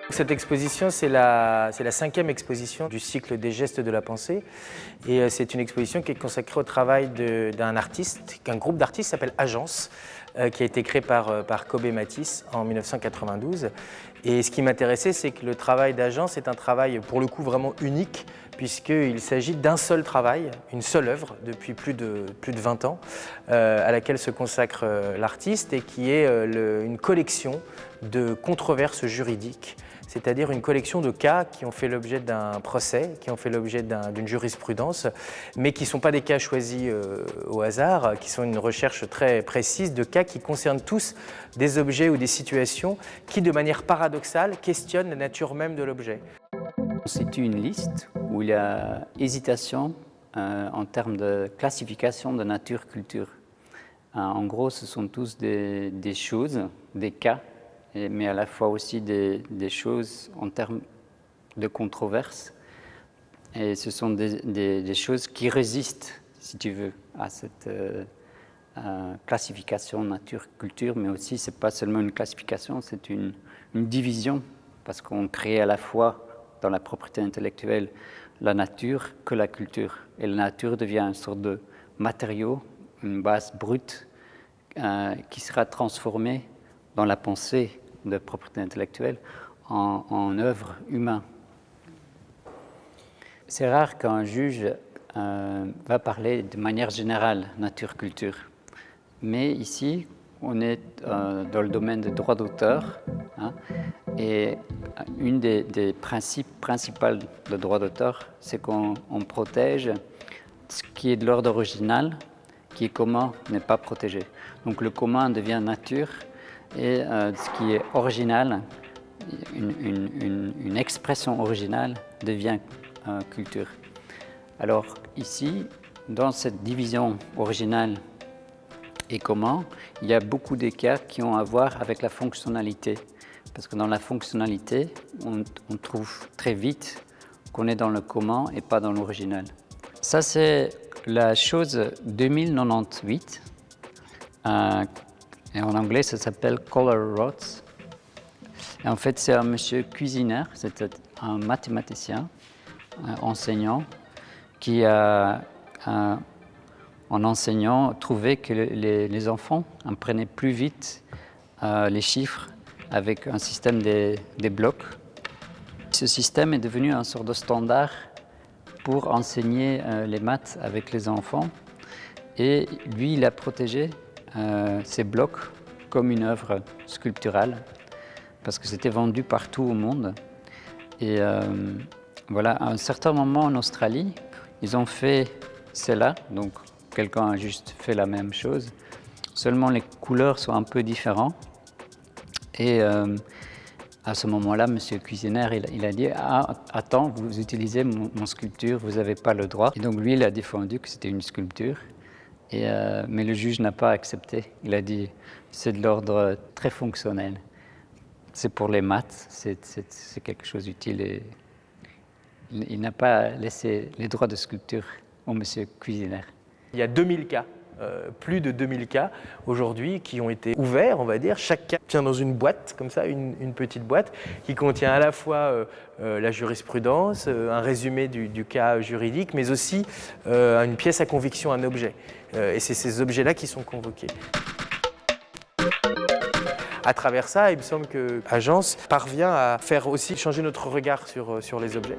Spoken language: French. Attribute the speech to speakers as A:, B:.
A: Cette exposition, c'est la 5e exposition du cycle des gestes de la pensée. Et c'est une exposition qui est consacrée au travail d'un artiste, qu'un groupe d'artistes s'appelle Agence, qui a été créé par Kobe Matisse en 1992. Et ce qui m'intéressait, c'est que le travail d'Agence est un travail pour le coup vraiment unique, puisqu'il s'agit d'un seul travail, une seule œuvre depuis plus de 20 ans, à laquelle se consacre l'artiste et qui est une collection de controverses juridiques, c'est-à-dire une collection de cas qui ont fait l'objet d'un procès, qui ont fait l'objet d'une jurisprudence, mais qui ne sont pas des cas choisis au hasard, qui sont une recherche très précise de cas qui concernent tous des objets ou des situations qui, de manière paradoxale, questionnent la nature même de l'objet.
B: C'est une liste où il y a hésitation en termes de classification de nature-culture. En gros, ce sont tous des choses, des cas, mais à la fois aussi des choses en termes de controverses. Et ce sont des choses qui résistent, si tu veux, à cette classification nature-culture, mais aussi, ce n'est pas seulement une classification, c'est une division, parce qu'on crée à la fois dans la propriété intellectuelle la nature que la culture. Et la nature devient une sorte de matériau, une base brute qui sera transformée dans la pensée de propriété intellectuelle en œuvre humaine. C'est rare qu'un juge va parler de manière générale nature-culture. Mais ici, on est dans le domaine des droits d'auteur, et une des principes principaux de droit d'auteur, c'est qu'on protège ce qui est de l'ordre original, qui est commun n'est pas protégé. Donc le commun devient nature et ce qui est original, une expression originale devient culture. Alors ici, dans cette division originale et commun, il y a beaucoup d'écarts qui ont à voir avec la fonctionnalité. Parce que dans la fonctionnalité, on trouve très vite qu'on est dans le commun et pas dans l'original. Ça, c'est la chose 2098. Et en anglais, ça s'appelle Color Rods. Et en fait, c'est un monsieur cuisinier, c'était un mathématicien, un enseignant, qui a, en enseignant, trouvé que les enfants apprenaient plus vite les chiffres avec un système des blocs. Ce système est devenu un sorte de standard pour enseigner les maths avec les enfants. Et lui, il a protégé ces blocs comme une œuvre sculpturale parce que c'était vendu partout au monde. Et voilà, à un certain moment en Australie, ils ont fait cela, donc quelqu'un a juste fait la même chose, seulement les couleurs sont un peu différentes. Et à ce moment-là, monsieur Cuisinier, il a dit « Ah, attends, vous utilisez mon sculpture, vous n'avez pas le droit. » Et donc lui, il a défendu que c'était une sculpture, mais le juge n'a pas accepté. Il a dit « C'est de l'ordre très fonctionnel. C'est pour les maths, c'est quelque chose d'utile. » Et il n'a pas laissé les droits de sculpture au monsieur Cuisinier.
A: Il y a 2000 cas. Plus de 2000 cas aujourd'hui qui ont été ouverts, on va dire. Chaque cas tient dans une boîte, comme ça, une petite boîte, qui contient à la fois la jurisprudence, un résumé du cas juridique, mais aussi une pièce à conviction, un objet. Et c'est ces objets-là qui sont convoqués. À travers ça, il me semble que Agence parvient à faire aussi changer notre regard sur les objets.